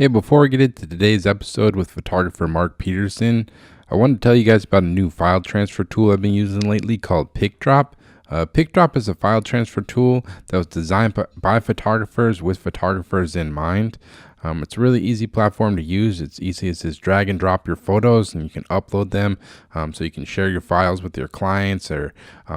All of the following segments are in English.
Hey, before we get into today's episode with photographer Mark Peterson, I wanted to tell you guys about a new file transfer tool I've been using lately called PicDrop. PicDrop is a file transfer tool that was designed by photographers with photographers in mind. It's a really easy platform to use. It's easy as just drag and drop your photos and you can upload them, so you can share your files with your clients or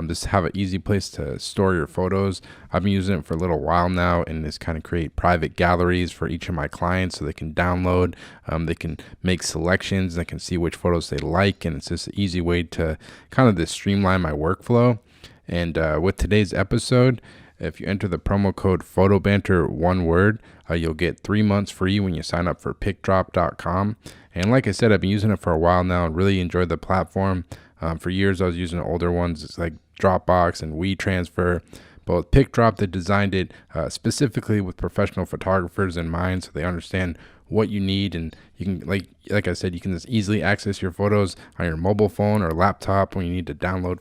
just have an easy place to store your photos. I've been using it for a little while now and just kind of create private galleries for each of my clients so they can download, they can make selections, they can see which photos they like, and it's just an easy way to kind of just streamline my workflow. And with today's episode, if you enter the promo code PhotoBanter, one word, you'll get 3 months free when you sign up for PicDrop.com. And like I said, I've been using it for a while now and really enjoyed the platform. For years, I was using older ones. It's like Dropbox and WeTransfer. But with PicDrop, they designed it specifically with professional photographers in mind, so they understand what you need, and you can, like I said, you can just easily access your photos on your mobile phone or laptop when you need to download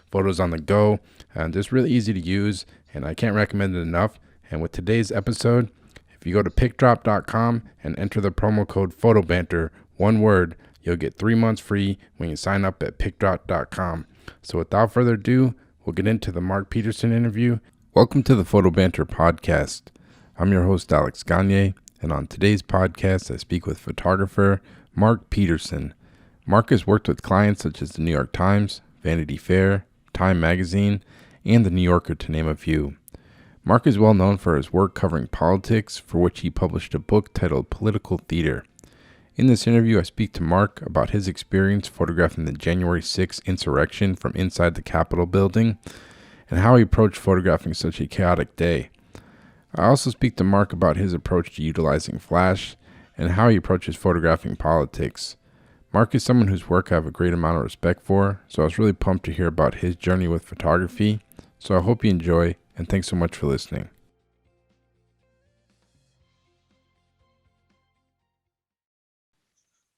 photos on the go. And it's really easy to use, and I can't recommend it enough. And with today's episode, if you go to PicDrop.com and enter the promo code PhotoBanter, one word, you'll get 3 months free when you sign up at PicDrop.com. So without further ado, we'll get into the Mark Peterson interview. Welcome to the Photo Banter podcast. I'm your host, Alex Gagne, and on today's podcast, I speak with photographer Mark Peterson. Mark has worked with clients such as the New York Times, Vanity Fair, Time Magazine, and the New Yorker, to name a few. Mark is well known for his work covering politics, for which he published a book titled Political Theater. In this interview, I speak to Mark about his experience photographing the January 6th insurrection from inside the Capitol building and how he approached photographing such a chaotic day. I also speak to Mark about his approach to utilizing flash and how he approaches photographing politics. Mark is someone whose work I have a great amount of respect for, so I was really pumped to hear about his journey with photography. So I hope you enjoy, and thanks so much for listening.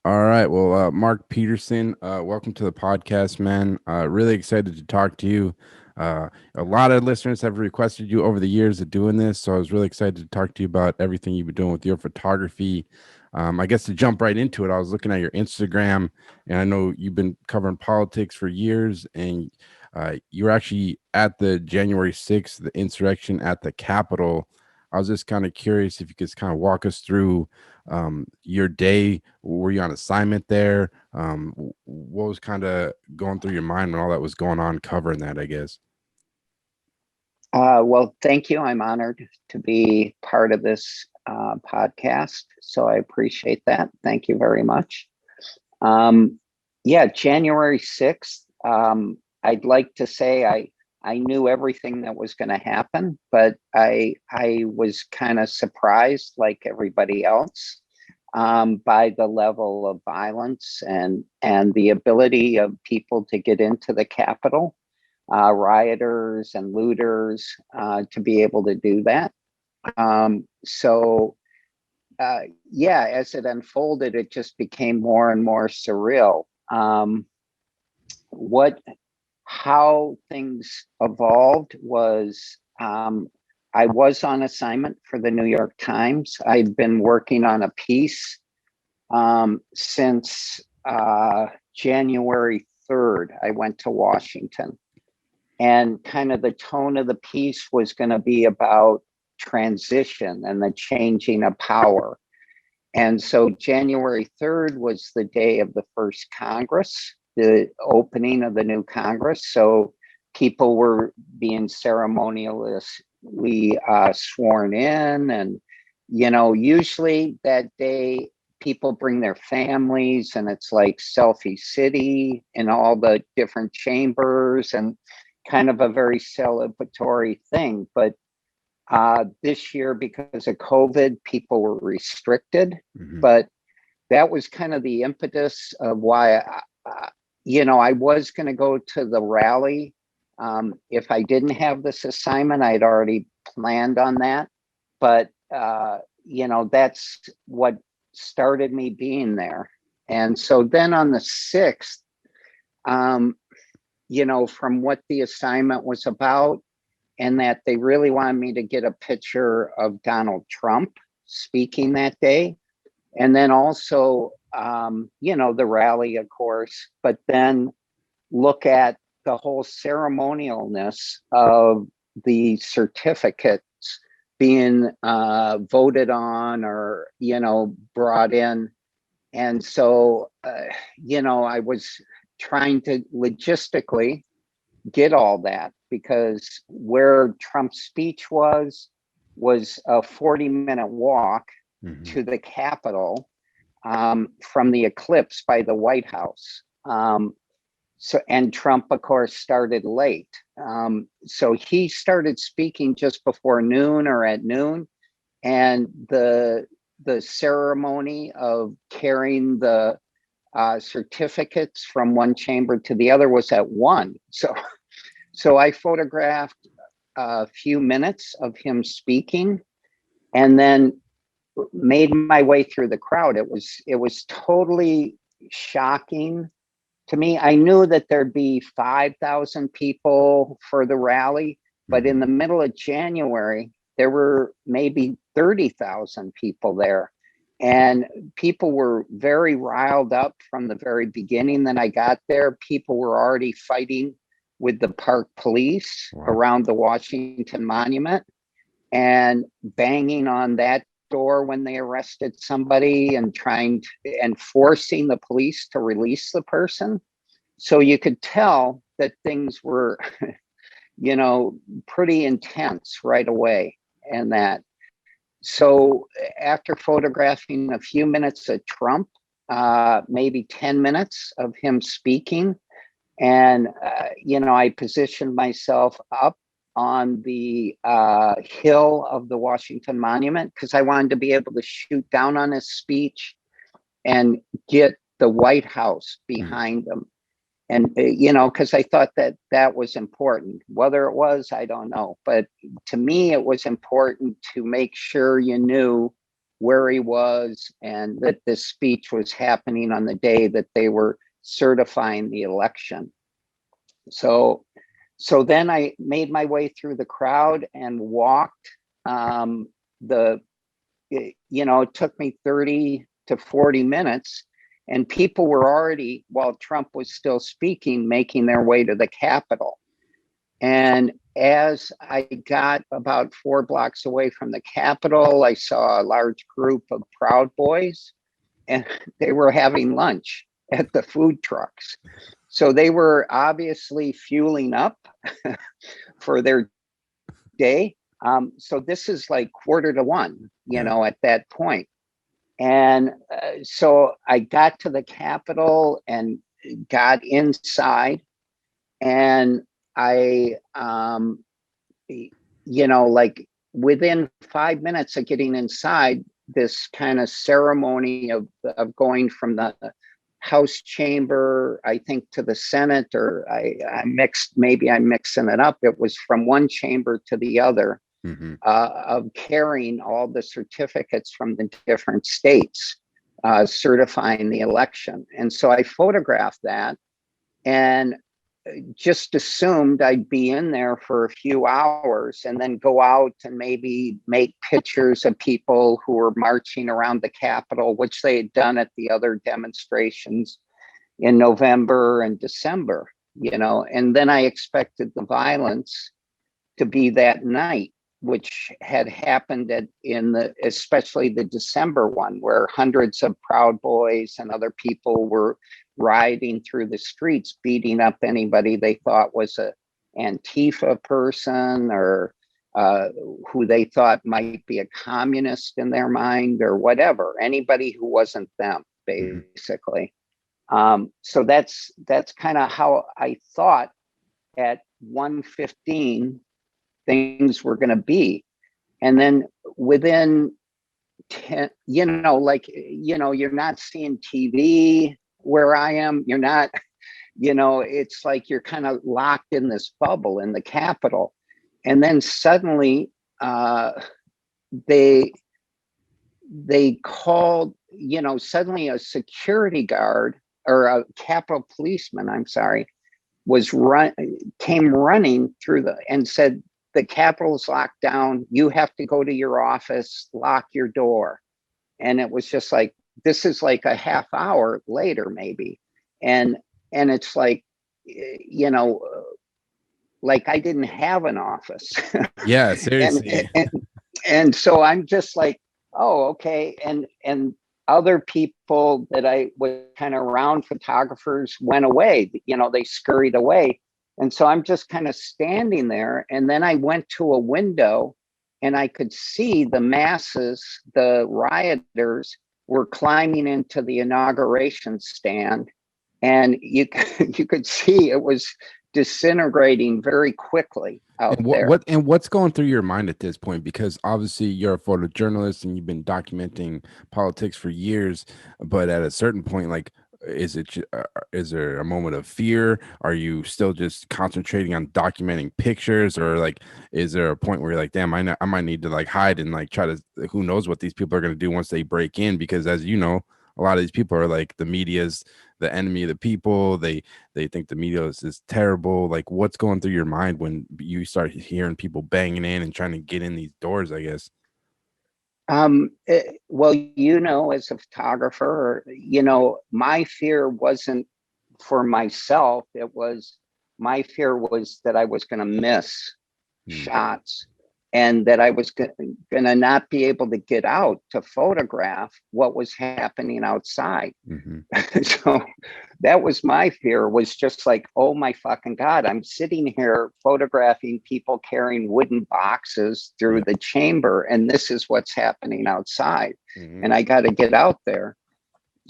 All right. Well, Mark Peterson, welcome to the podcast, man. Really excited to talk to you. A lot of listeners have requested you over the years of doing this, so I was really excited to talk to you about everything you've been doing with your photography. I guess to jump right into it, I was looking at your Instagram, and I know you've been covering politics for years, and you were actually at the January 6th, the insurrection at the Capitol. I was just kind of curious if you could kind of walk us through your day. Were you on assignment there? What was kind of going through your mind when all that was going on covering that, I guess? Well, thank you. I'm honored to be part of this podcast, so I appreciate that. Thank you very much. January 6th, I'd like to say I knew everything that was going to happen, but I was kind of surprised, like everybody else, by the level of violence and the ability of people to get into the Capitol, rioters and looters, to be able to do that. As it unfolded, it just became more and more surreal. How things evolved was, I was on assignment for the New York Times. I'd been working on a piece since January 3rd. I went to Washington, and kind of the tone of the piece was going to be about transition and the changing of power. And so January 3rd was the day of the first Congress, the opening of the new Congress. So people were being ceremonially sworn in. And, usually that day, people bring their families and it's like selfie city in all the different chambers and kind of a very celebratory thing. But this year, because of COVID, people were restricted. Mm-hmm. But that was kind of the impetus of why I was going to go to the rally. If I didn't have this assignment, I'd already planned on that. But, that's what started me being there. And so then on the 6th, from what the assignment was about, and that they really wanted me to get a picture of Donald Trump speaking that day. And then also, the rally, of course, but then look at the whole ceremonialness of the certificates being voted on or, brought in. And so, I was trying to logistically get all that, because where Trump's speech was a 40-minute walk to the Capitol from the eclipse by the White House. And Trump, of course, started late. So he started speaking just before noon or at noon. And the ceremony of carrying the certificates from one chamber to the other was at 1. So I photographed a few minutes of him speaking, and then made my way through the crowd. It was totally shocking to me. I knew that there'd be 5,000 people for the rally, but in the middle of January, there were maybe 30,000 people there. And people were very riled up from the very beginning that I got there. People were already fighting with the park police around the Washington Monument and banging on that door when they arrested somebody and forcing the police to release the person. So you could tell that things were, pretty intense right away. And that, so after photographing a few minutes of Trump, maybe 10 minutes of him speaking, and, I positioned myself up on the hill of the Washington Monument, because I wanted to be able to shoot down on his speech and get the White House behind him. And, because I thought that was important. Whether it was, I don't know. But to me, it was important to make sure you knew where he was and that this speech was happening on the day that they were certifying the election. So then I made my way through the crowd and walked it took me 30 to 40 minutes, and people were already, while Trump was still speaking, making their way to the Capitol. And as I got about 4 blocks away from the Capitol, I saw a large group of Proud Boys, and they were having lunch at the food trucks. So they were obviously fueling up for their day. So this is like 1:45, at that point. And so I got to the Capitol and got inside, and I, like within 5 minutes of getting inside, this kind of ceremony of going from the House chamber, I think, to the Senate, or I'm mixing it up. It was from one chamber to the other, of carrying all the certificates from the different states, certifying the election. And so I photographed that and just assumed I'd be in there for a few hours and then go out and maybe make pictures of people who were marching around the Capitol, which they had done at the other demonstrations in November and December, and then I expected the violence to be that night, which had happened especially the December one, where hundreds of Proud Boys and other people were riding through the streets, beating up anybody they thought was a Antifa person or who they thought might be a communist in their mind or whatever, anybody who wasn't them, basically. So that's kind of how I thought at 1:15 things were going to be. And then within 10, you're not seeing TV where I am. You're not, it's like you're kind of locked in this bubble in the Capitol. And then suddenly they called, suddenly a security guard or a Capitol policeman, came running through and said, "The Capitol's locked down. You have to go to your office, lock your door." And it was just like, this is like a half hour later, maybe. And it's like, you know, like I didn't have an office. Yeah, and, seriously. and and so I'm just like, oh, okay. And other people that I was kind of around, photographers, went away. You know, they scurried away. And so I'm just kind of standing there. And then I went to a window and I could see the masses, the rioters were climbing into the inauguration stand. And you could see it was disintegrating very quickly out And there. what's going through your mind at this point? Because obviously you're a photojournalist and you've been documenting politics for years, but at a certain point, like, is there a moment of fear? Are you still just concentrating on documenting pictures, or like, is there a point where you're like, damn, I might need to like hide and like try to, who knows what these people are going to do once they break in? Because as you know, a lot of these people are like, the media's the enemy of the people. They think the media is terrible. Like, what's going through your mind when you start hearing people banging in and trying to get in these doors, I guess? Well, you know, as a photographer, you know, my fear wasn't for myself. My fear was that I was going to miss Hmm. shots, and that I was going to not be able to get out to photograph what was happening outside. Hmm. So that was my fear, was just like, oh my fucking God, I'm sitting here photographing people carrying wooden boxes through Yeah. the chamber, and this is what's happening outside. Hmm. And I got to get out there.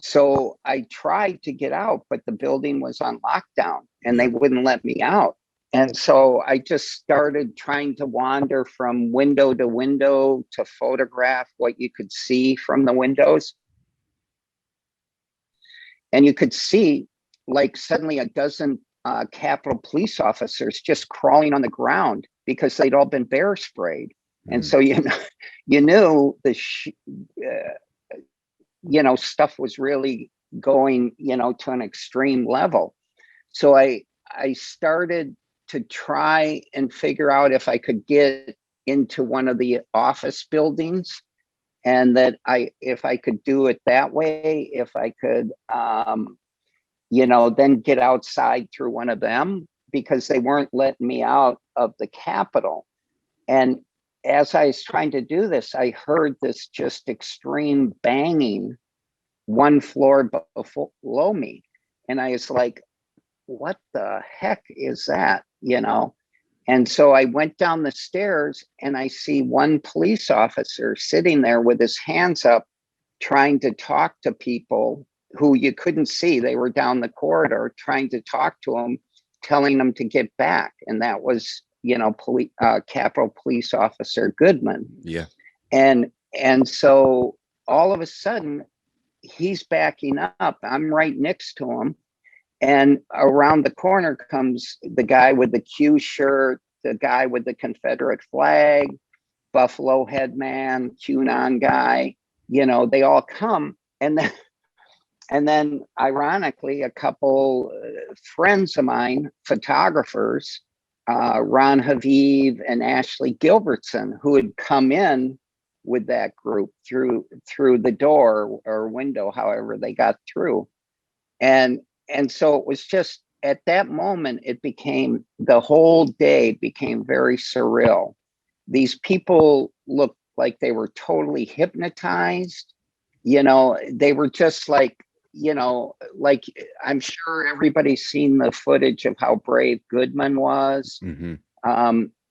So I tried to get out, but the building was on lockdown and they Yeah. wouldn't let me out. And so I just started trying to wander from window to window to photograph what you could see from the windows. And you could see, like, suddenly a dozen Capitol police officers just crawling on the ground because they'd all been bear sprayed. And Hmm. so you knew you know, stuff was really going, you know, to an extreme level. So I started to try and figure out if I could get into one of the office buildings, and that if I could do it that way, if I could, you know, then get outside through one of them, because they weren't letting me out of the Capitol. And as I was trying to do this, I heard this just extreme banging one floor below me. And I was like, what the heck is that? You know? And so I went down the stairs and I see one police officer sitting there with his hands up, trying to talk to people who you couldn't see. They were down the corridor trying to talk to them, telling them to get back. And that was, you know, Capitol Police Officer Goodman. Yeah. And so all of a sudden, he's backing up. I'm right next to him. And around the corner comes the guy with the Q shirt, the guy with the Confederate flag, Buffalo Head man, QAnon guy. You know, they all come. And then ironically, a couple friends of mine, photographers, Ron Haviv and Ashley Gilbertson, who had come in with that group through the door or window, however they got through. And so it was just, at that moment, the whole day became very surreal. These people looked like they were totally hypnotized. You know, they were just like, you know, like, I'm sure everybody's seen the footage of how brave Goodman was, Hmm.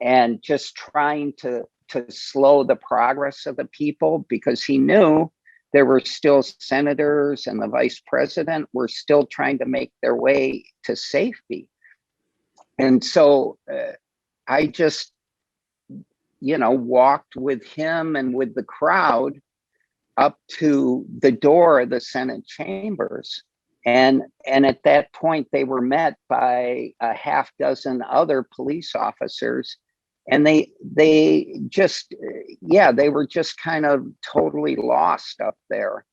and just trying to slow the progress of the people, because he knew there were still senators and the vice president were still trying to make their way to safety. And so I just, you know, walked with him and with the crowd up to the door of the Senate chambers. And at that point, they were met by a half dozen other police officers. And they just, yeah, they were just kind of totally lost up there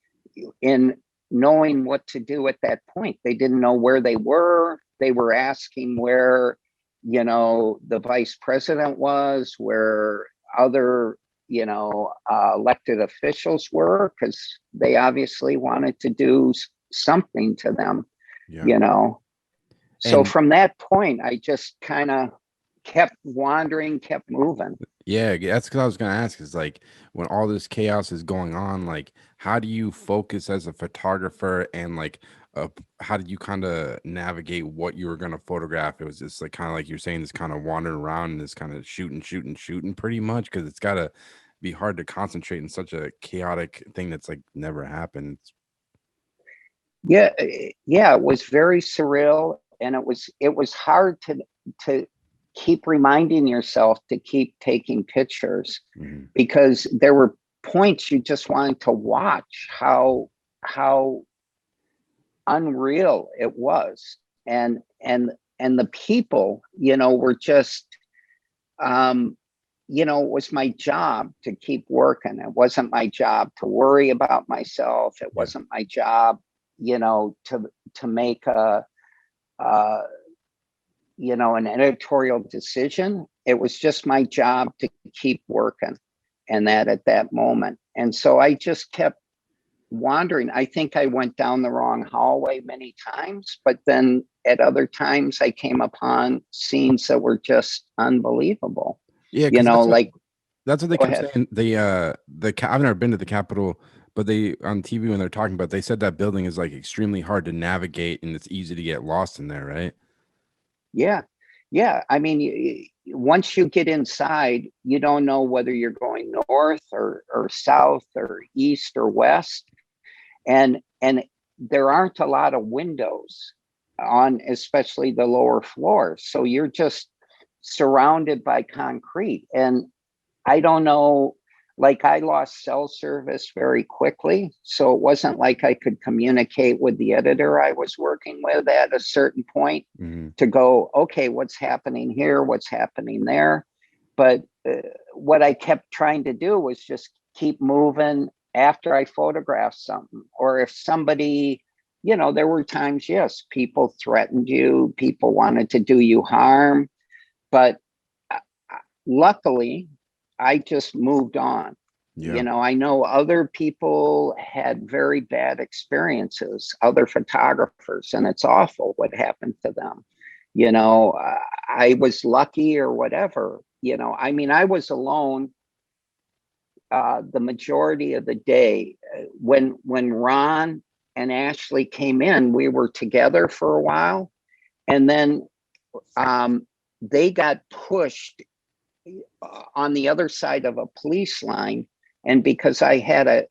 in knowing what to do at that point. They didn't know where they were. They were asking where, you know, the vice president was, where other, elected officials were, because they obviously wanted to do something to them, Yeah. you know. So And from that point, I just kind of kept wandering, kept moving. yeah, that's because I was gonna ask is like when all this chaos is going on, like how do you focus as a photographer and like how did you kind of navigate what you were gonna photograph? It was just like kind of like you're saying, this kind of wandering around and this kind of shooting pretty much because it's gotta be hard to concentrate in such a chaotic thing that's like never happened. Yeah, yeah, it was very surreal, and it was hard to keep reminding yourself to keep taking pictures, Mhm. because there were points you just wanted to watch how unreal it was. And the people, were just, it was my job to keep working. It wasn't my job to worry about myself. It Yeah. wasn't my job, to make uh an editorial decision. It was just my job to keep working, and that at that moment. And so I just kept wandering. I think I went down the wrong hallway many times, but then at other times I came upon scenes that were just unbelievable. Yeah, because Like, that's what they go kept ahead. saying. I've never been to the Capitol, but they on TV when they're talking about, they said that building is like extremely hard to navigate and it's easy to get lost in there, right? Yeah. Yeah. I mean, once you get inside, you don't know whether you're going north or south or east or west. And there aren't a lot of windows on especially the lower floors. So you're just surrounded by concrete. And I don't know, like, I lost cell service very quickly. So it wasn't like I could communicate with the editor I was working with at a certain point Hmm. to go, okay, what's happening here? What's happening there? But what I kept trying to do was just keep moving after I photographed something. Or if somebody, there were times, yes, people threatened you, people wanted to do you harm. But uh, luckily, I just moved on. Yeah. I know other people had very bad experiences, other photographers, and it's awful what happened to them. I was lucky or whatever. I mean, I was alone the majority of the day. When Ron and Ashley came in, we were together for a while, and then they got pushed on the other side of a police line. And because I had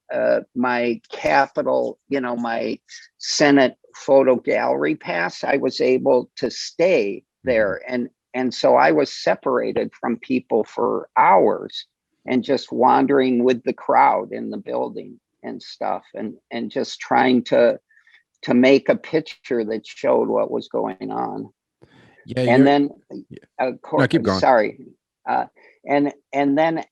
my Capitol, my Senate photo gallery pass, I was able to stay Hmm. there. And so I was separated from people for hours and just wandering with the crowd in the building and stuff, and just trying to make a picture that showed what was going on. Yeah, And then, yeah. of No, course, keep going. sorry. Uh, and then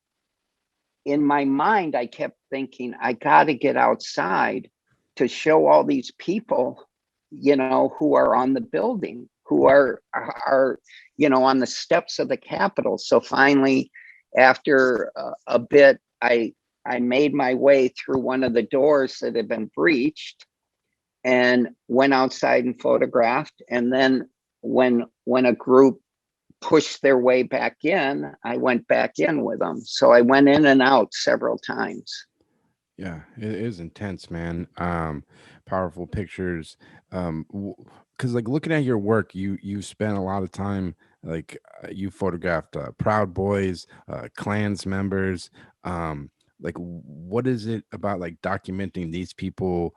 in my mind, I kept thinking, I got to get outside to show all these people, who are on the building, who are on the steps of the Capitol. So finally, after a bit, I made my way through one of the doors that had been breached and went outside and photographed. And then when a group pushed their way back in, I went back in with them. So I went in and out several times. Yeah, it is intense, man. Powerful pictures. Because like looking at your work, you spent a lot of time like you photographed Proud Boys, Klans members. Like what is it about like documenting these people?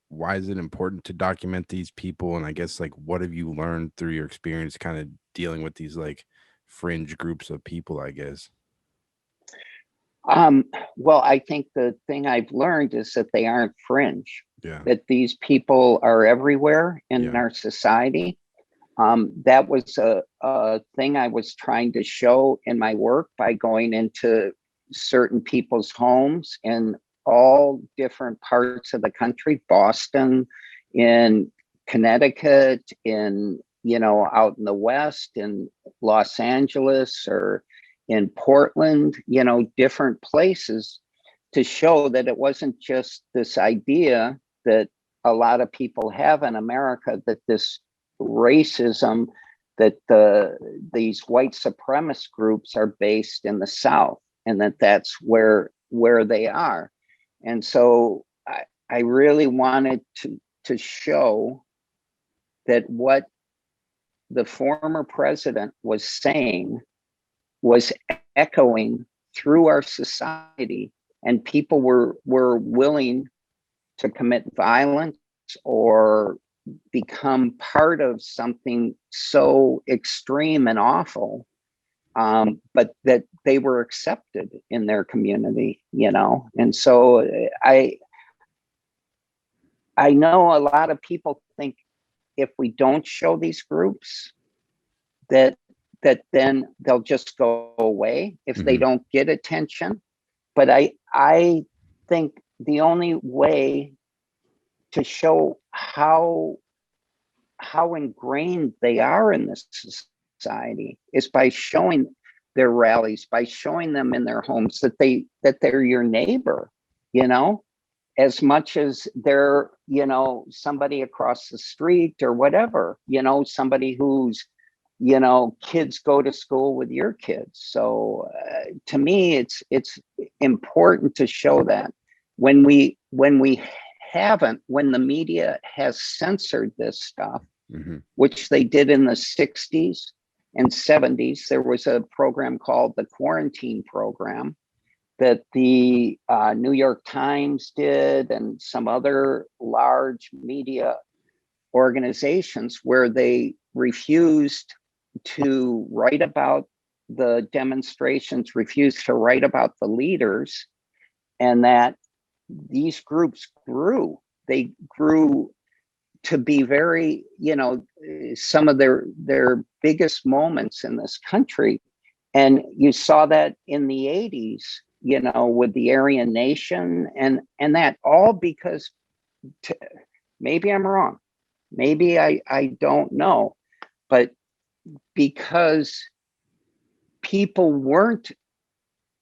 Why is it important to document these people? And I guess like what have you learned through your experience, kind of dealing with these like fringe groups of people? I guess. Um, well, I think the thing I've learned is that they aren't fringe, Yeah. that these people are everywhere in Yeah. our society. That was a thing I was trying to show in my work by going into certain people's homes in all different parts of the country, Boston, in Connecticut, in, out in the West, in Los Angeles, or, in Portland, different places, to show that it wasn't just this idea that a lot of people have in America, that this racism, that these white supremacist groups are based in the South, and that's where they are. And so I really wanted to show that what the former president was saying was echoing through our society, and people were willing to commit violence or become part of something so extreme and awful, but that they were accepted in their community, And so I know a lot of people think if we don't show these groups, that then they'll just go away if they don't get attention. But I think the only way to show how ingrained they are in this society is by showing their rallies, by showing them in their homes that they're your neighbor, as much as they're, somebody across the street or whatever, somebody who's, kids go to school with your kids. So to me, it's important to show that when the media has censored this stuff, which they did in the 60s and 70s, there was a program called the Quarantine Program that the New York Times did, and some other large media organizations, where they refused to write about the demonstrations, refused to write about the leaders, and that these groups grew. They grew to be very, some of their biggest moments in this country. And you saw that in the 80s, with the Aryan Nation, and that all because, maybe I'm wrong, maybe I don't know, but because people weren't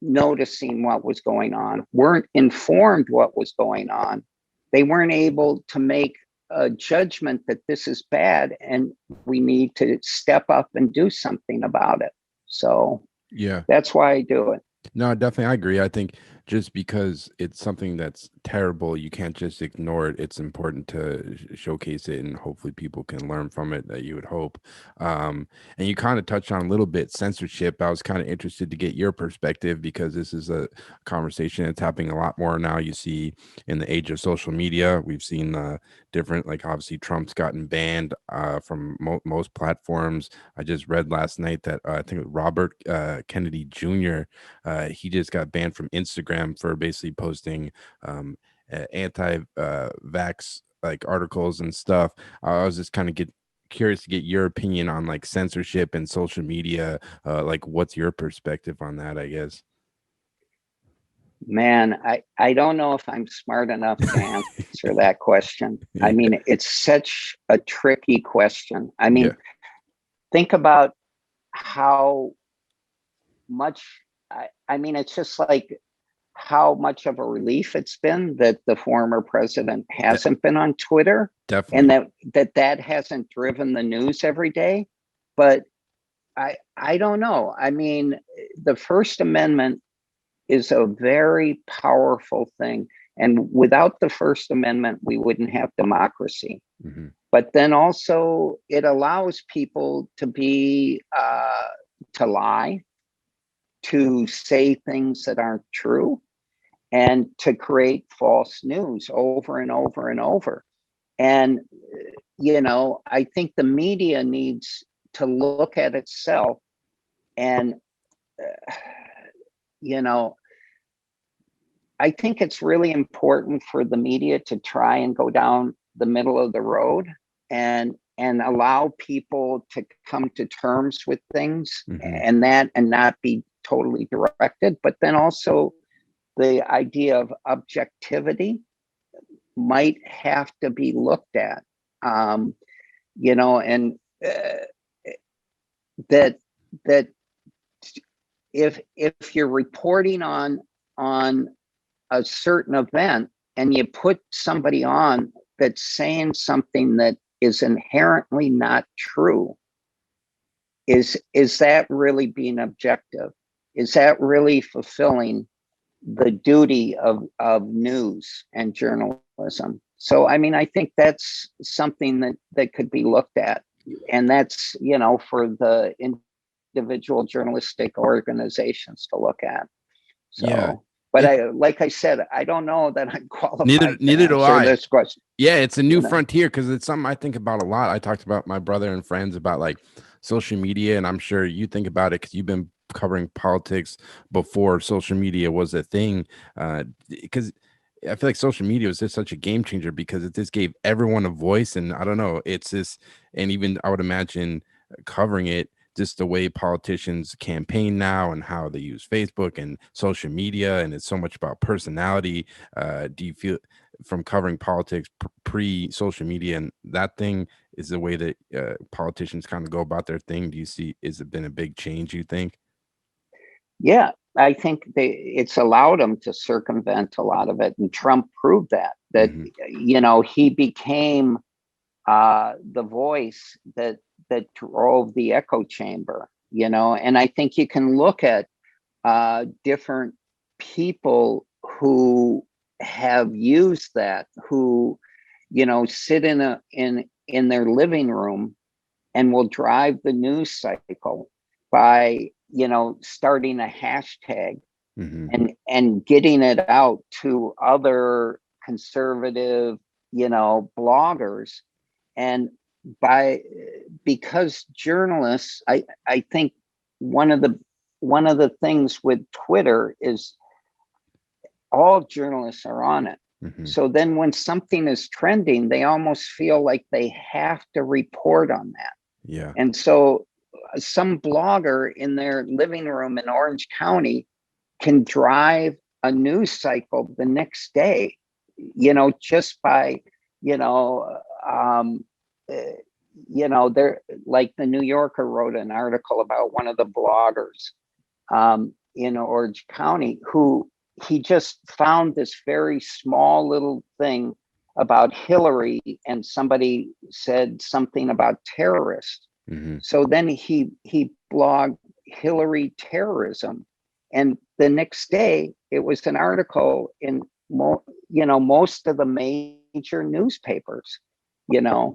noticing what was going on, weren't informed what was going on, they weren't able to make a judgment that this is bad and we need to step up and do something about it. So yeah, that's why I do it. No, definitely, I agree. I think just because it's something that's terrible, you can't just ignore it. It's important to showcase it, and hopefully people can learn from it, that you would hope. And you kind of touched on a little bit censorship. I was kind of interested to get your perspective, because this is a conversation that's happening a lot more now. You see, in the age of social media, we've seen different, like obviously Trump's gotten banned from most platforms. I just read last night that I think Robert Kennedy Jr., he just got banned from Instagram for basically posting anti-vax like articles and stuff. I was just kind of curious to get your opinion on like censorship and social media. Like, what's your perspective on that, I guess? Man, I don't know if I'm smart enough to answer that question. I mean, it's such a tricky question. I mean, think about how much, I mean, it's just like how much of a relief it's been that the former president hasn't been on Twitter. Definitely. And that hasn't driven the news every day. But I don't know. I mean, the First Amendment is a very powerful thing. And without the First Amendment, we wouldn't have democracy. But then also it allows people to to lie, to say things that aren't true, and to create false news over and over and over. And, I think the media needs to look at itself and, I think it's really important for the media to try and go down the middle of the road and allow people to come to terms with things, and not be totally directed. But then also the idea of objectivity might have to be looked at, and that if you're reporting on a certain event and you put somebody on that's saying something that is inherently not true, is that really being objective? Is that really fulfilling the duty of news and journalism? So, I mean, I think that's something that could be looked at. And that's, for the individual journalistic organizations to look at. Yeah. So, but like I said, I don't know that I'm qualified Neither to do answer I. this question. Yeah, it's a new frontier because it's something I think about a lot. I talked about my brother and friends about like social media, and I'm sure you think about it because you've been covering politics before social media was a thing. Because I feel like social media was just such a game changer because it just gave everyone a voice, and I don't know, it's just, and even I would imagine covering it, just the way politicians campaign now and how they use Facebook and social media, and it's so much about personality. Do you feel from covering politics pre social media and that thing is the way that politicians kind of go about their thing? Do you see, is it been a big change, you think? Yeah, I think it's allowed them to circumvent a lot of it, and Trump proved that Hmm. he became the voice that drove the echo chamber. And I think you can look at different people who have used that, who sit in their living room and will drive the news cycle by starting a hashtag Hmm. and getting it out to other conservative bloggers. And because journalists, I think one of the things with Twitter is all journalists are on it. Hmm. So then when something is trending, they almost feel like they have to report on that. Yeah. And so some blogger in their living room in Orange County can drive a news cycle the next day, just by, you know, um, uh, they're like the New Yorker wrote an article about one of the bloggers in Orange County who he just found this very small little thing about Hillary, and somebody said something about terrorists. Hmm. So then he blogged Hillary terrorism, and the next day it was an article in most of the major newspapers.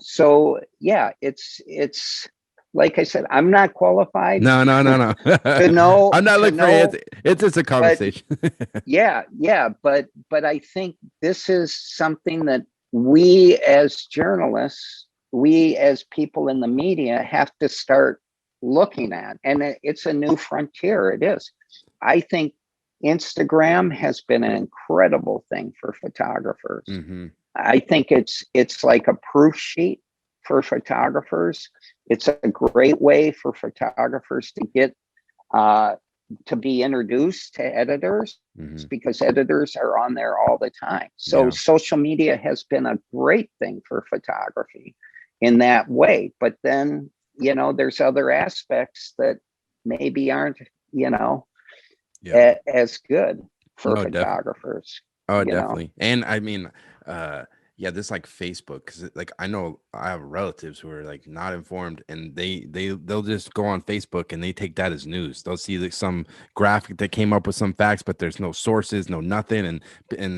So yeah, it's like I said, I'm not qualified No, no, no, no. to know I'm not to looking for it. know It's just a but conversation. yeah, but I think this is something that we as journalists, we as people in the media have to start looking at. And it's a new frontier. It is. I think Instagram has been an incredible thing for photographers. Hmm. I think it's like a proof sheet for photographers. It's a great way for photographers to get uh, to be introduced to editors, Hmm. because editors are on there all the time. So Yeah. social media has been a great thing for photography in that way. But then, there's other aspects that maybe aren't, Yeah. as good for No, definitely. photographers, Oh, you know. definitely. And I mean, yeah, this like Facebook, because like I know I have relatives who are like not informed, and they'll just go on Facebook and they take that as news. They'll see like some graphic that came up with some facts, but there's no sources, no nothing, and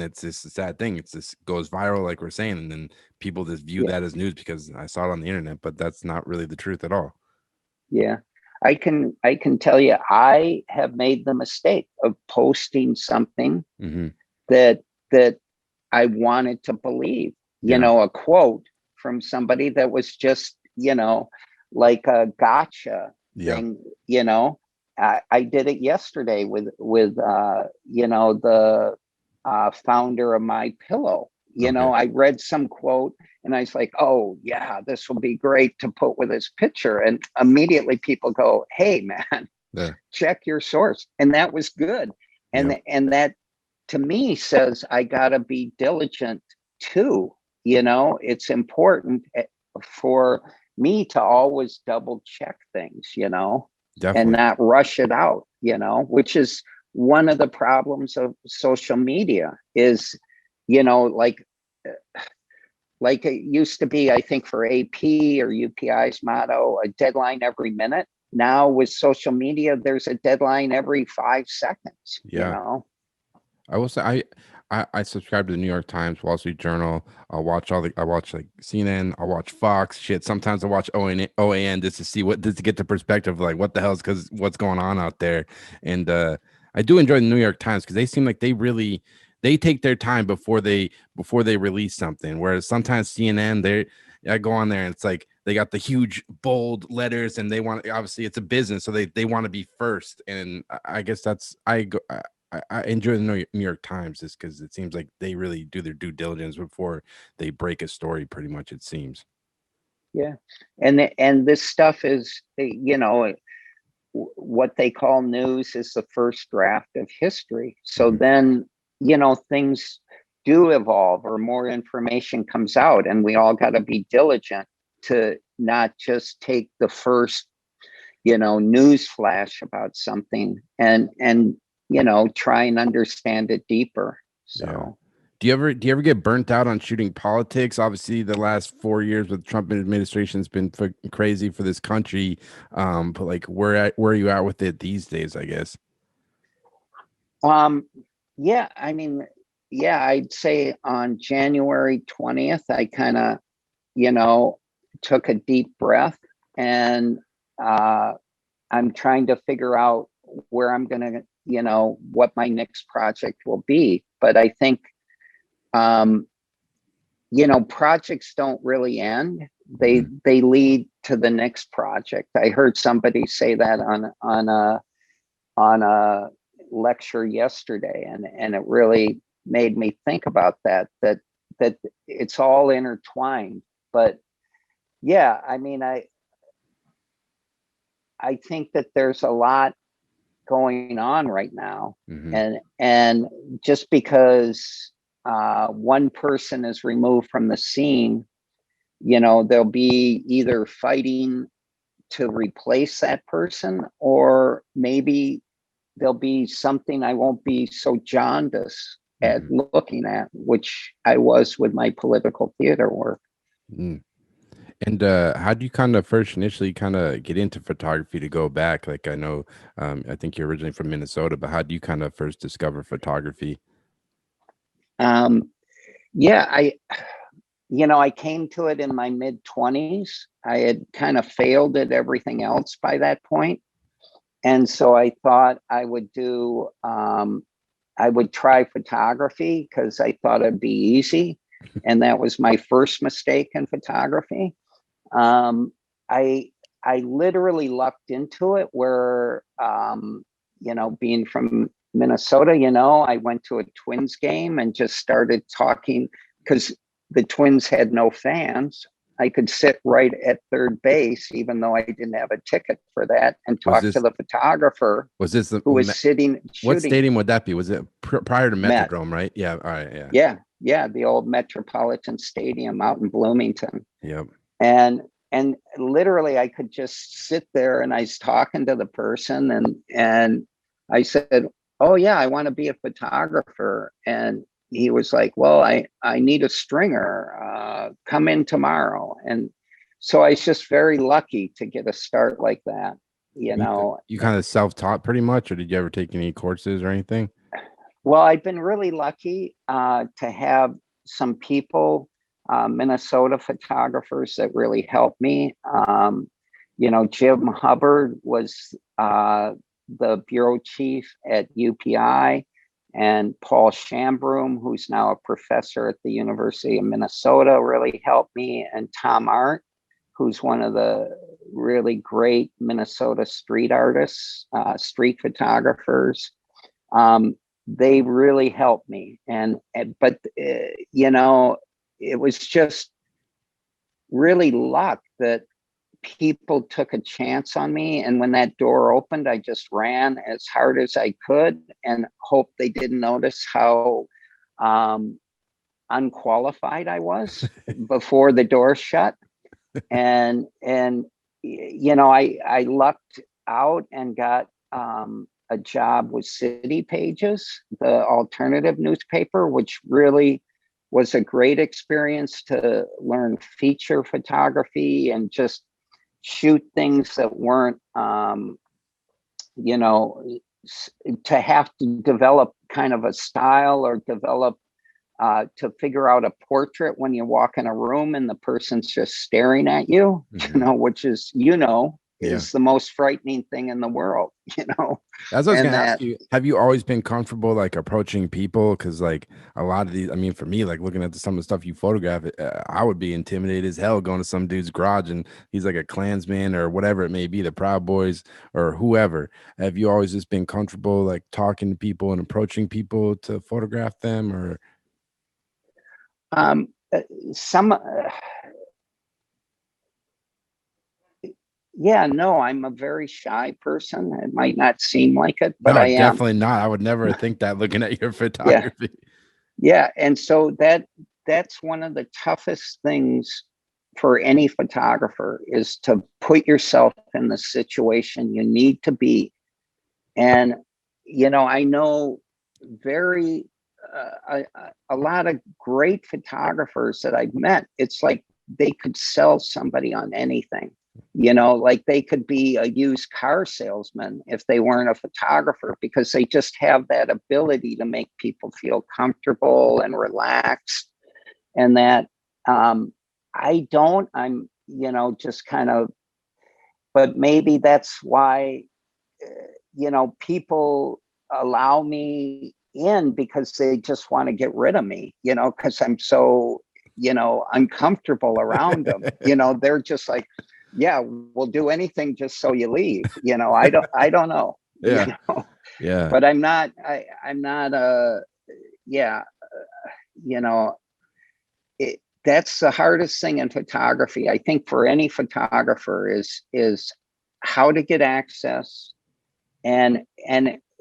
it's this sad thing. It's this goes viral, like we're saying, and then people just view Yeah. that as news because I saw it on the internet, but that's not really the truth at all. Yeah. I can tell you, I have made the mistake of posting something Hmm. that that I wanted to believe, Yeah. a quote from somebody that was just, like a gotcha Yeah. thing. I did it yesterday with the founder of My Pillow. Okay. I read some quote and I was like, oh yeah, this will be great to put with his picture. And immediately people go, hey man, Yeah. check your source. And that was good. Yep. And that to me says I gotta be diligent too. It's important for me to always double check things. and Definitely. not rush it out, which is one of the problems of social media is, you know, like like it used to be, I think for AP or UPI's motto, a deadline every minute. Now with social media, there's a deadline every 5 seconds, Yeah. I will say I subscribe to the New York Times, Wall Street Journal. I watch like CNN. I watch Fox. Shit. Sometimes I watch OAN just to see just to get the perspective of like what the hell's because what's going on out there. And I do enjoy the New York Times because they seem like they take their time before they release something. Whereas sometimes CNN, I go on there and it's like they got the huge bold letters and they want, obviously it's a business, so they want to be first. And I guess that's I enjoy the New York Times just because it seems like they really do their due diligence before they break a story. Pretty much, it seems. Yeah. And this stuff is, what they call news is the first draft of history. So Mhm. then, things do evolve or more information comes out, and we all got to be diligent to not just take the first, news flash about something and try and understand it deeper. Yeah. So Do you ever get burnt out on shooting politics? Obviously, the last 4 years with the Trump administration has been crazy for this country. But like, where are you at with it these days? I guess. um yeah, I mean, yeah, I'd say on January 20th, I kind of, you know, took a deep breath, and uh, I'm trying to figure out where I'm going to, what my next project will be. But I think, um, projects don't really end. They Mhm. they lead to the next project. I heard somebody say that on a lecture yesterday, and it really made me think about that it's all intertwined. But yeah, I mean, I think that there's a lot going on right now, Mhm. and just because one person is removed from the scene, there'll be either fighting to replace that person, or maybe there'll be something I won't be so jaundiced at Mhm. looking at, which I was with my political theater work. Mm. And how do you kind of first initially kind of get into photography to go back? Like I know, I think you're originally from Minnesota, but how do you kind of first discover photography? Um, yeah, I came to it in my mid 20s. I had kind of failed at everything else by that point. And so I thought I would try photography because I thought it'd be easy. And that was my first mistake in photography. Um, I, I literally lucked into it where, being from Minnesota, I went to a Twins game and just started talking because the Twins had no fans. I could sit right at third base, even though I didn't have a ticket for that, and Was talk to this the photographer was this who was sitting what shooting. stadium would that be? Was it prior to Met. Metrodome, right? Yeah. All right. Yeah. Yeah, yeah, the old Metropolitan Stadium out in Bloomington. Yep. And literally I could just sit there, and I was talking to the person, and I said, "Oh yeah, I want to be a photographer." And he was like, "Well, I need a stringer. Come in tomorrow." And so I was just very lucky to get a start like that, you You, know. you kind of self-taught pretty much, or did you ever take any courses or anything? Well, I've been really lucky to have some people, Minnesota photographers, that really helped me. Jim Hubbard was the bureau chief at UPI, and Paul Shambroom, who's now a professor at the University of Minnesota, really helped me, and Tom Art, who's one of the really great Minnesota street artists, street photographers. Um, they really helped me, but it was just really luck that people took a chance on me, and when that door opened, I just ran as hard as I could and hoped they didn't notice how um, unqualified I was before the door shut. And I lucked out and got a job with City Pages, the alternative newspaper, which really was a great experience to learn feature photography and just shoot things that weren't, you know, to have to develop kind of a style or develop to figure out a portrait when you walk in a room and the person's just staring at you, which is, is the most frightening thing in the world, That's what I was and gonna ask you. Have you always been comfortable like approaching people? Because like a lot of these, I mean, for me, like looking at some of the stuff you photograph, I would be intimidated as hell going to some dude's garage and he's like a Klansman or whatever it may be, the Proud Boys or whoever. Have you always just been comfortable like talking to people and approaching people to photograph them, or? Some Yeah, no, I'm a very shy person. It might not seem like it, but No, I am. definitely not. I would never think that looking at your Yeah, photography. yeah. And so that's one of the toughest things for any photographer, is to put yourself in the situation you need to be. And I know very a lot of great photographers that I've met. It's like they could sell somebody on anything. Like they could be a used car salesman if they weren't a photographer, because they just have that ability to make people feel comfortable and relaxed. And that I don't. I'm just kind of, but maybe that's why people allow me in, because they just want to get rid of me, because I'm so, uncomfortable around them. They're just like, yeah, we'll do anything just so you leave. I don't know. Yeah. Yeah. But I'm not yeah, you know, that's the hardest thing in photography, I think, for any photographer, is how to get access. And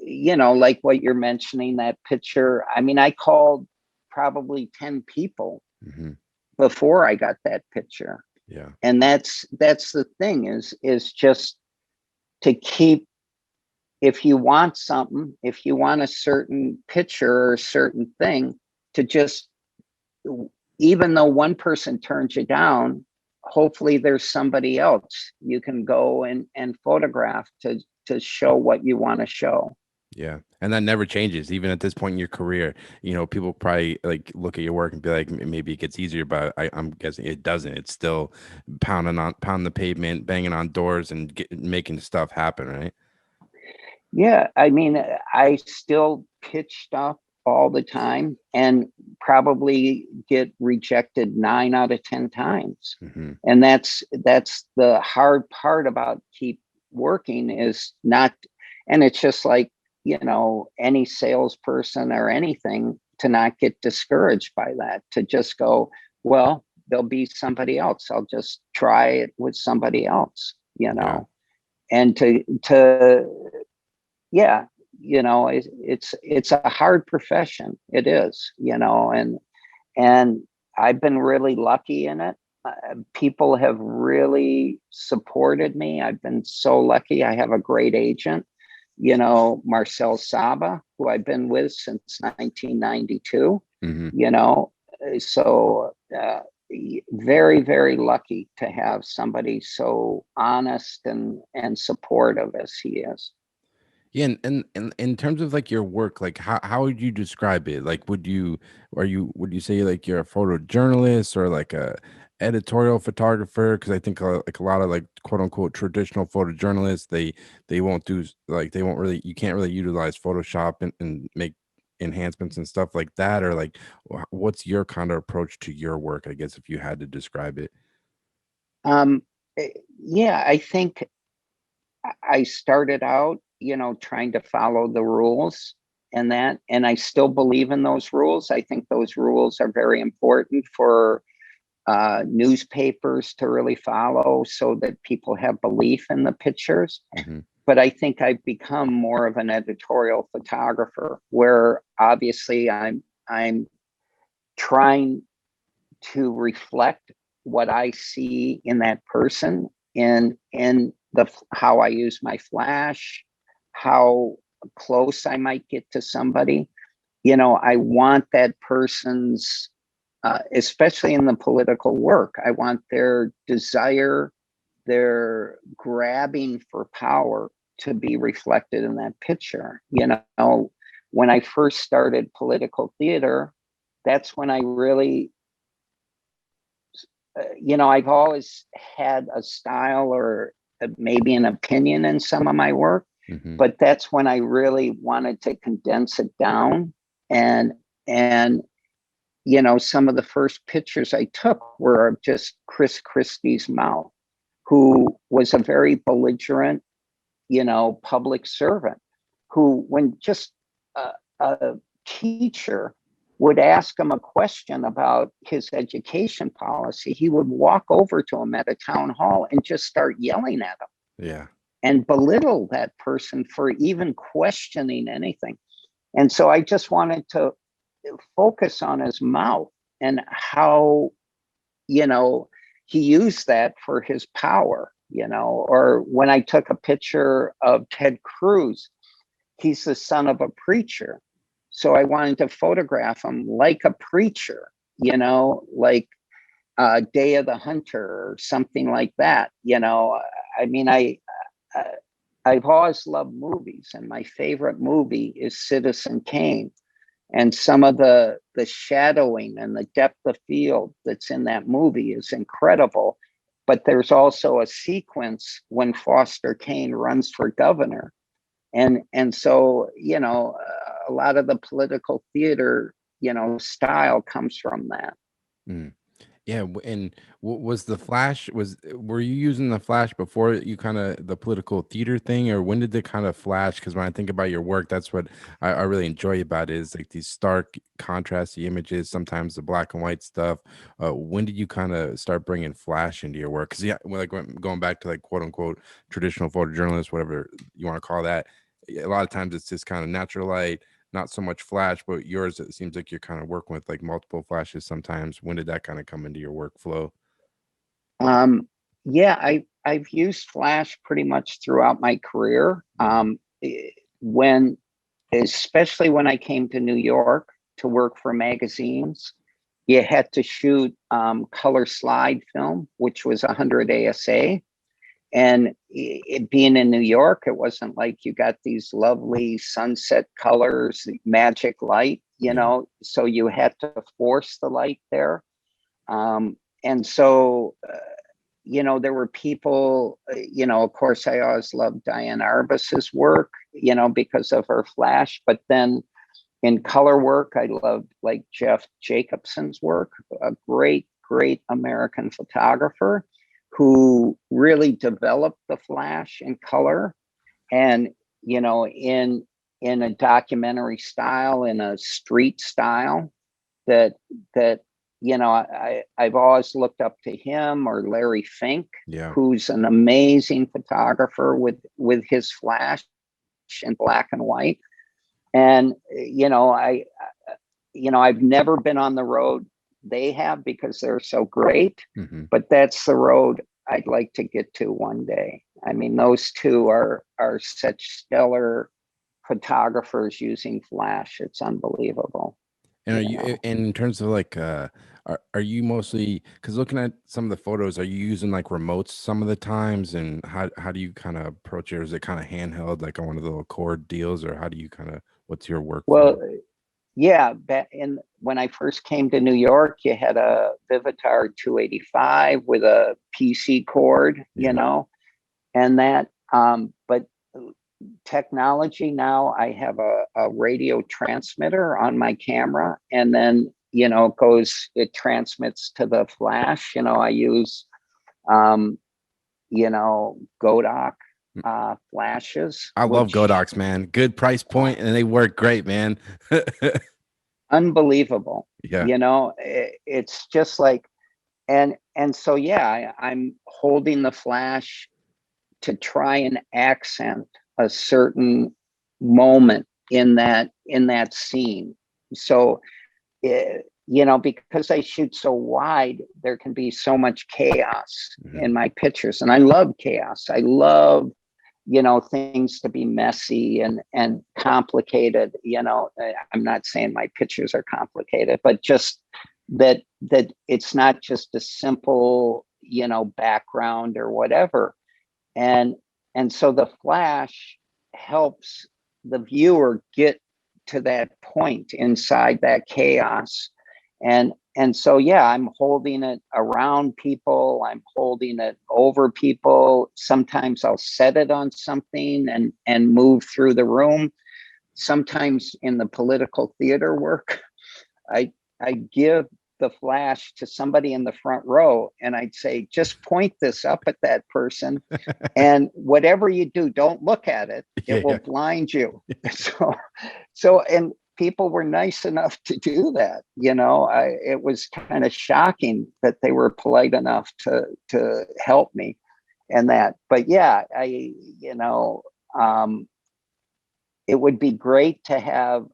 like what you're mentioning, that picture, I mean, I called probably 10 people before I got that picture. Yeah. And that's the thing, is just to keep, if you want something, if you want a certain picture or a certain thing, to just, even though one person turns you down, hopefully there's somebody else you can go and photograph to show what you want to show. Yeah. And that never changes, even at this point in your career. People probably like look at your work and be like, maybe it gets easier, but I'm guessing it doesn't. It's still pounding the pavement, banging on doors, and making stuff happen, right? Yeah, I mean, I still pitch stuff all the time and probably get rejected 9 out of 10 times. And that's the hard part about keep working, is not, and it's just like, any salesperson or anything, to not get discouraged by that, to just go, well, there'll be somebody else. I'll just try it with somebody else, Yeah. and yeah, it's a hard profession. It is, and I've been really lucky in it. People have really supported me. I've been so lucky. I have a great agent, Marcel Saba, who I've been with since 1992. So very, very lucky to have somebody so honest and supportive as he is. Yeah, and in terms of like your work, like how would you describe it? Like, would you say like you're a photojournalist or like a editorial photographer? Because I think like a lot of like quote unquote traditional photojournalists, they won't do like they won't really, you can't really utilize Photoshop and make enhancements and stuff like that. Or like, what's your kind of approach to your work? I guess if you had to describe it. Um, yeah, I think I started out, trying to follow the rules, and I still believe in those rules. I think those rules are very important for newspapers to really follow, so that people have belief in the pictures. But I think I've become more of an editorial photographer, where obviously I'm trying to reflect what I see in that person, and how I use my flash, how close I might get to somebody. I want that person's, especially in the political work, I want their desire, their grabbing for power to be reflected in that picture. When I first started political theater, that's when I really, I've always had a style or maybe an opinion in some of my work, but that's when I really wanted to condense it down. And some of the first pictures I took were of just Chris Christie's mouth, who was a very belligerent, public servant, who, when just a teacher would ask him a question about his education policy, he would walk over to him at a town hall and just start yelling at him. Yeah. And belittle that person for even questioning anything. And so I just wanted to focus on his mouth and how, he used that for his power, or when I took a picture of Ted Cruz, he's the son of a preacher. So I wanted to photograph him like a preacher, like Day of the Hunter or something like that. I mean, I've always loved movies, and my favorite movie is Citizen Kane. And some of the shadowing and the depth of field that's in that movie is incredible. But there's also a sequence when Foster Kane runs for governor. And so, a lot of the political theater, style comes from that. Mm. Yeah, and was the flash, were you using the flash before you kind of the political theater thing, or when did the kind of flash? Because when I think about your work, that's what I really enjoy about it, is like these stark contrasty images, sometimes the black and white stuff. When did you kind of start bringing flash into your work? Because going back to like quote unquote traditional photojournalist, whatever you want to call that, a lot of times it's just kind of natural light, not so much flash. But yours, it seems like you're kind of working with like multiple flashes sometimes. When did that kind of come into your workflow? Yeah, I've used flash pretty much throughout my career. When Especially when I came to New York to work for magazines, you had to shoot color slide film, which was 100 ASA. And it being in New York, it wasn't like you got these lovely sunset colors, magic light, so you had to force the light there. And so, there were people, of course, I always loved Diane Arbus's work, because of her flash. But then in color work, I loved like Jeff Jacobson's work, a great, great American photographer who really developed the flash in color. And, in a documentary style, in a street style that I've always looked up to him, or Larry Fink, Yeah. who's an amazing photographer with his flash in black and white. And I've never been on the road they have, because they're so great. But that's the road I'd like to get to one day. I mean, those two are such stellar photographers using flash. It's unbelievable. And are you, and in terms of like, are you mostly, because looking at some of the photos, are you using like remotes some of the times, and how do you kind of approach it? Or is it kind of handheld, like on one of the little cord deals, or how do you kind of, what's your workflow? Well, yeah, when I first came to New York, you had a Vivitar 285 with a PC cord, and that. But technology now, I have a radio transmitter on my camera, and then it transmits to the flash. I use Godoc flashes. I love Godocs, man. Good price point, and they work great, man. Unbelievable. Yeah. It's just like, and so yeah, I'm holding the flash to try and accent a certain moment in that scene. So because I shoot so wide, there can be so much chaos Mhm. in my pictures. And I love chaos. I love, things to be messy and complicated. I'm not saying my pictures are complicated, but just that it's not just a simple, background or whatever. And so the flash helps the viewer get to that point inside that chaos. And so yeah, I'm holding it around people, I'm holding it over people. Sometimes I'll set it on something and move through the room. Sometimes in the political theater work, I I give the flash to somebody in the front row and I'd say, just point this up at that person, and whatever you do, don't look at it. It will Yeah. blind you. So and people were nice enough to do that. It was kind of shocking that they were polite enough to help me and that. But yeah, um, it would be great to have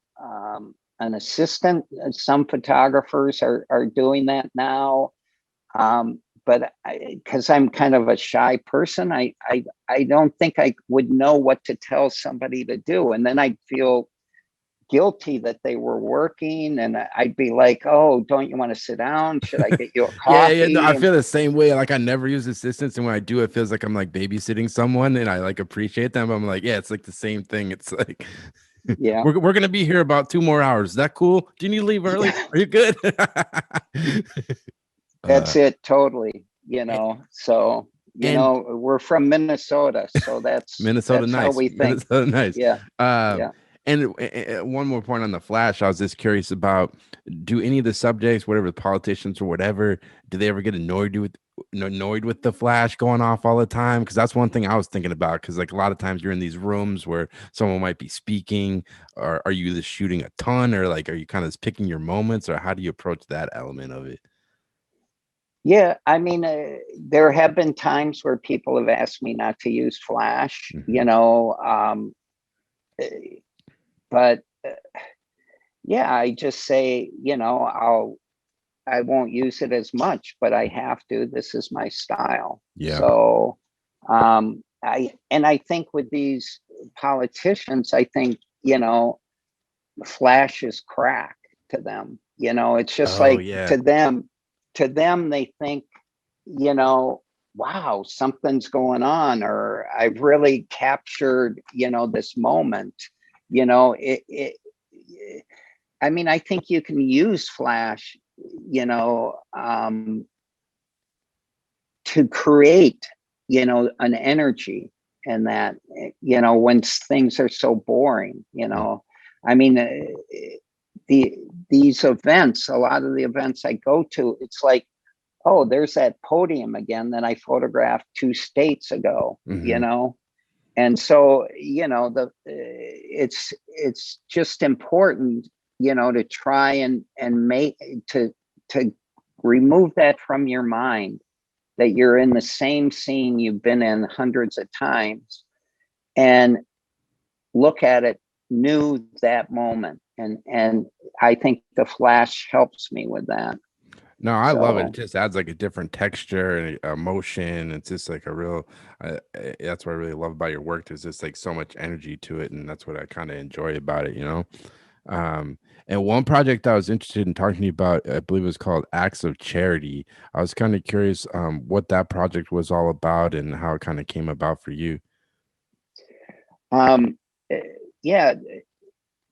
an assistant. Some photographers are doing that now. But because I'm kind of a shy person, I don't think I would know what to tell somebody to do. And then I'd feel guilty that they were working, and I'd be like, oh, don't you want to sit down? Should I get you a Yeah, no, coffee? I feel the same way. Like I never use assistants, and when I do, it feels like I'm like babysitting someone, and I like appreciate them. I'm like, yeah, it's like the same thing. It's like Yeah, we're gonna be here about 2 more hours. Is that cool? Do you need to leave early? yeah, Are you good? uh, that's it, totally. a- So and we're from Minnesota, so Minnesota, that's how nice. we think. Minnesota, nice. Yeah, Um, yeah. and one more point on the Flash, I was just curious about: do any of the subjects, whatever the politicians or whatever, do they ever get annoyed with the Flash going off all the time? Because that's one thing I was thinking about. Because like a lot of times you're in these rooms where someone might be speaking, or are you just shooting a ton, or like are you kind of picking your moments, or how do you approach that element of it? Yeah, I mean, there have been times where people have asked me not to use Flash, Hmm. eh, but yeah, I just say, I won't use it as much, but I have to. This is my style. Yeah. So, I think with these politicians, I think, Flash is crack to them. It's just Oh like yeah. to them, they think, you know, wow, something's going on, or I've really captured, this moment. I mean, I think you can use Flash, to create, an energy, and that, when things are so boring, I mean, the these events, a lot of the events I go to, it's like, oh, there's that podium again that I photographed 2 states ago, Hmm. and so the it's just important, to try and make to remove that from your mind, that you're in the same scene you've been in hundreds of times, and look at it new that moment. And I think the Flash helps me with that. No, I love it. It So just adds like a different texture and emotion. It's just like a real. That's what I really love about your work. There's just like so much energy to it, and that's what I kind of enjoy about it. Um, and one project I was interested in talking to you about, I believe it was called Acts of Charity. I was kind of curious what that project was all about and how it kind of came about for you. um eh, yeah,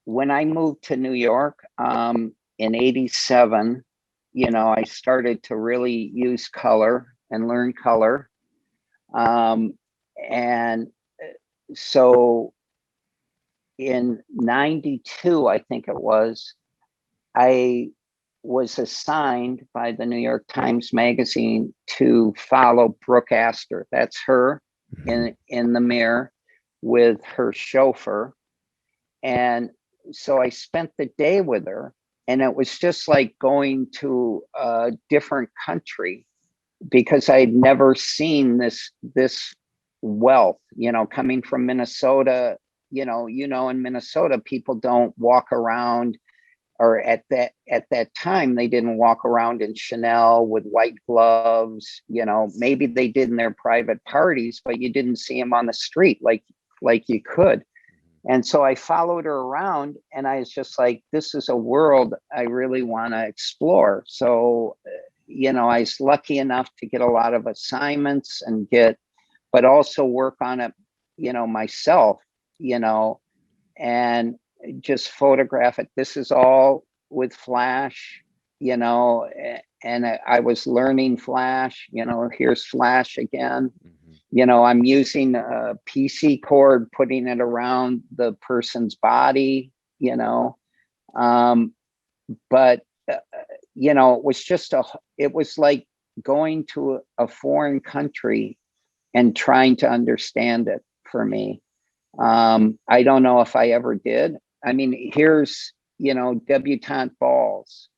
when I moved to New York, in 87, I started to really use color and learn color. Um, and so in 92, I think it was, I was assigned by the New York Times Magazine to follow Brooke Astor. That's her Mhm. in the mirror with her chauffeur. And so I spent the day with her, and it was just like going to a different country, because I'd never seen this wealth, coming from Minnesota. In Minnesota, people don't walk around, or at that time, they didn't walk around in Chanel with white gloves. Maybe they did in their private parties, but you didn't see them on the street like you could. And so I followed her around, and I was just like, this is a world I really want to explore. So, I was lucky enough to get a lot of assignments but also work on it, myself, and just photograph it. This is all with Flash, and I was learning Flash, here's Flash again. I'm using a PC cord, putting it around the person's body, but, it was like going to a foreign country and trying to understand it for me. I don't know if I ever did. I mean, here's, debutante balls.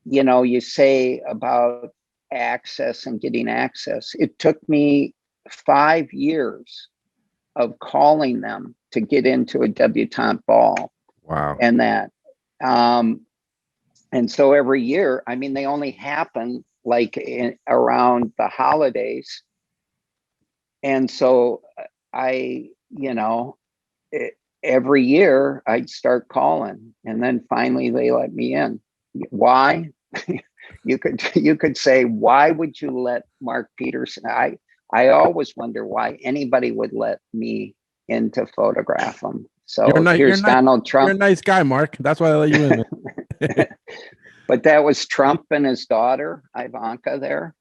You say about access and getting access. It took me 5 years of calling them to get into a debutante ball. Wow. And that. And so every year, I mean, they only happen like around the holidays. And so every year I'd start calling, and then finally they let me in. Why? You could say, why would you let Mark Peterson? I always wonder why anybody would let me in to photograph them. So here's Donald Trump. You're a nice guy, Mark. That's why I let you in. But that was Trump and his daughter, Ivanka, there,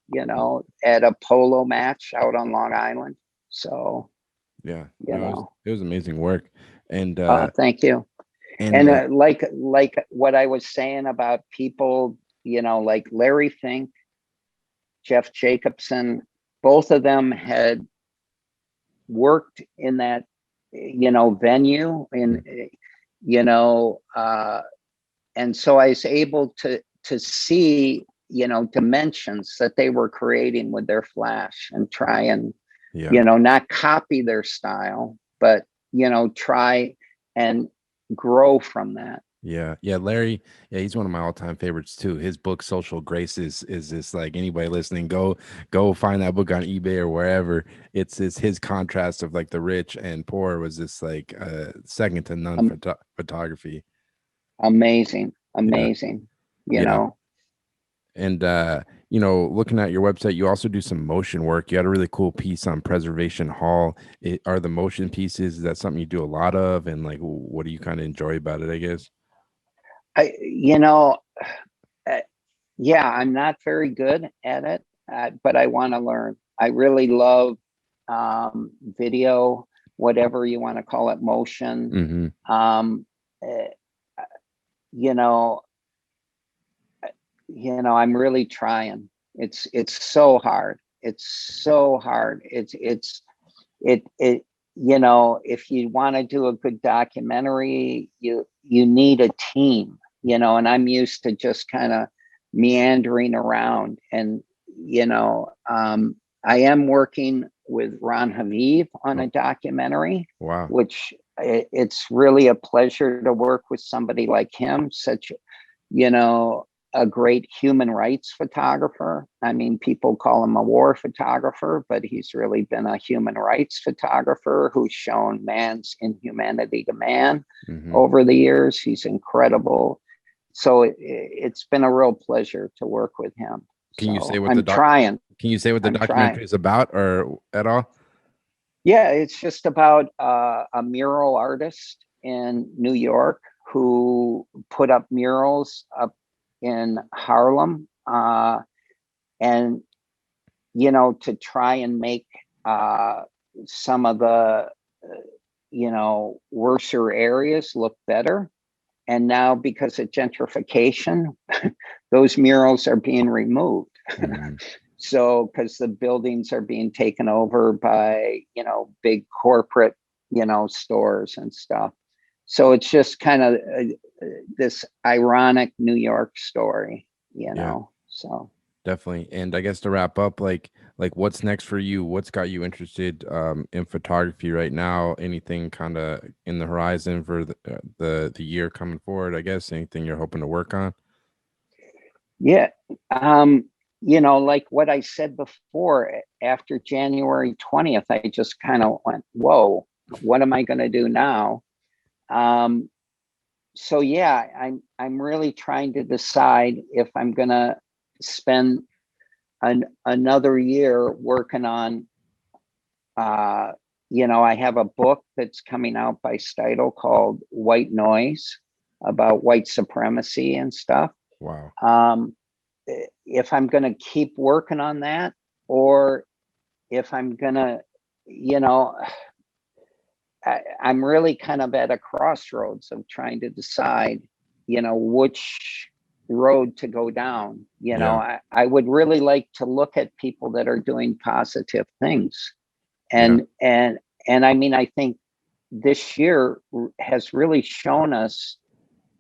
at a polo match out on Long Island. So, yeah, it was amazing work. And thank you. And like what I was saying about people, like Larry Fink, Jeff Jacobson, both of them had worked in that, venue, and so I was able to see, dimensions that they were creating with their Flash, and try and, not copy their style, but, try and grow from that. Yeah. Larry. Yeah, he's one of my all-time favorites too. His book Social Graces is just like, anybody listening, go find that book on eBay or wherever. It's his contrast of like the rich and poor was just like second to none photography. Amazing. And looking at your website, you also do some motion work. You had a really cool piece on Preservation Hall. Are the motion pieces, is that something you do a lot of, and like, what do you kind of enjoy about it, I guess? I'm not very good at it, but I want to learn. I really love video, whatever you want to call it, motion. I'm really trying. It's so hard. If you want to do a good documentary, you need a team, and I'm used to just kind of meandering around. And, I am working with Ron Haviv on a documentary. Wow. Which it's really a pleasure to work with somebody like him, such, a great human rights photographer. I mean, people call him a war photographer, but he's really been a human rights photographer who's shown man's inhumanity to man over the years. He's incredible. So it's been a real pleasure to work with him. Can you say what Can you say what the documentary is about, or at all? Yeah, it's just about a mural artist in New York who put up murals up in Harlem, and to try and make some of the worser areas look better. And now, because of gentrification, those murals are being removed. So, because the buildings are being taken over by big corporate stores and stuff. So it's just kind of this ironic New York story, So Definitely. And I guess to wrap up, like what's next for you? What's got you interested in photography right now? Anything kind of in the horizon for the year coming forward? I guess anything you're hoping to work on? Yeah. Um, like what I said before, after January 20th, I just kind of went, whoa, what am I going to do now? Um, so yeah, I'm really trying to decide if I'm going to spend another year working on, uh, I have a book that's coming out by Steidel called White Noise, about white supremacy and stuff. Wow. Um, if I'm going to keep working on that, or if I'm going to, you know, I'm really kind of at a crossroads of trying to decide, which road to go down. Yeah. I would really like to look at people that are doing positive things. Yeah. And I mean, I think this year has really shown us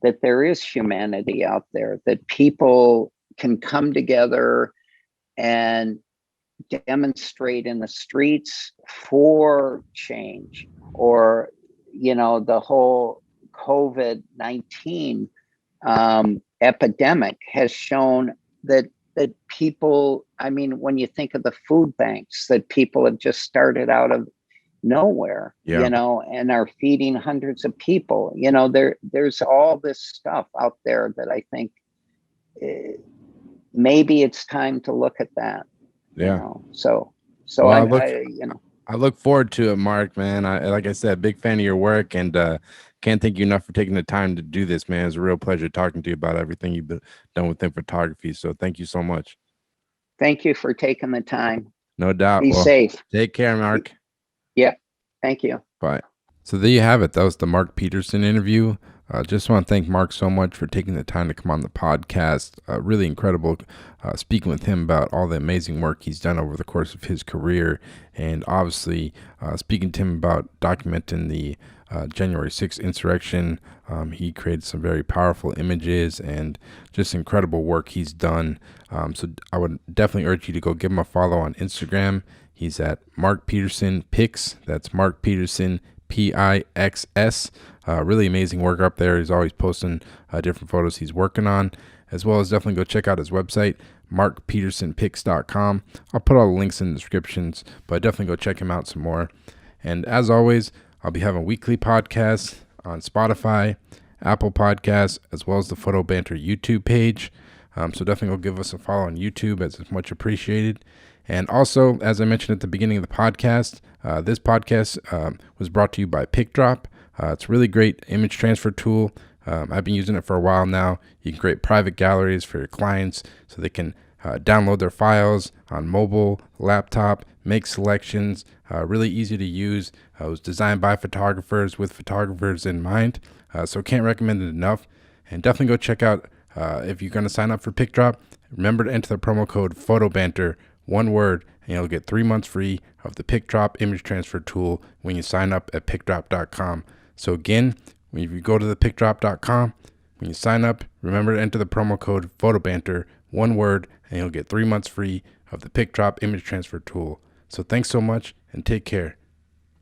that there is humanity out there, that people can come together and demonstrate in the streets for change, or the whole COVID-19 epidemic has shown that people, I mean, when you think of the food banks that people have just started out of nowhere, Yeah. and are feeding hundreds of people, there's all this stuff out there that I think, uh, maybe it's time to look at that, Yeah. so Well, I look forward to it, Mark, man. Like I said, big fan of your work, and can't thank you enough for taking the time to do this, man. It's a real pleasure talking to you about everything you've been done within photography. So thank you so much. thank you for taking the time. No doubt. Be Well, safe. take care, Mark. Yeah, thank you. Bye. So there you have it. That was the Mark Peterson interview. Just want to thank Mark so much for taking the time to come on the podcast. Really incredible speaking with him about all the amazing work he's done over the course of his career, and obviously speaking to him about documenting the January 6th insurrection. He created some very powerful images and just incredible work he's done. So I would definitely urge you to go give him a follow on Instagram. He's at Mark Peterson Pics. That's Mark Peterson Pixs. Really amazing work up there. He's always posting different photos he's working on, as well as definitely go check out his website, markpetersonpics.com. I'll put all the links in the descriptions, but definitely go check him out some more. And as always, I'll be having weekly podcasts on Spotify, Apple Podcasts, as well as the Photo Banter YouTube page. So definitely go give us a follow on YouTube, as it's much appreciated. And also, as I mentioned at the beginning of the podcast, this podcast was brought to you by PicDrop. It's a really great image transfer tool. I've been using it for a while now. You can create private galleries for your clients so they can download their files on mobile, laptop, make selections. Really easy to use. It was designed by photographers with photographers in mind. So can't recommend it enough. And definitely go check out, if you're going to sign up for PicDrop, remember to enter the promo code PHOTOBANTER, one word, and you'll get 3 months free of the PicDrop image transfer tool when you sign up at picdrop.com. So again, when you go to the picdrop.com, when you sign up, remember to enter the promo code PHOTOBANTER, one word, and you'll get 3 months free of the PicDrop image transfer tool. So thanks so much and take care.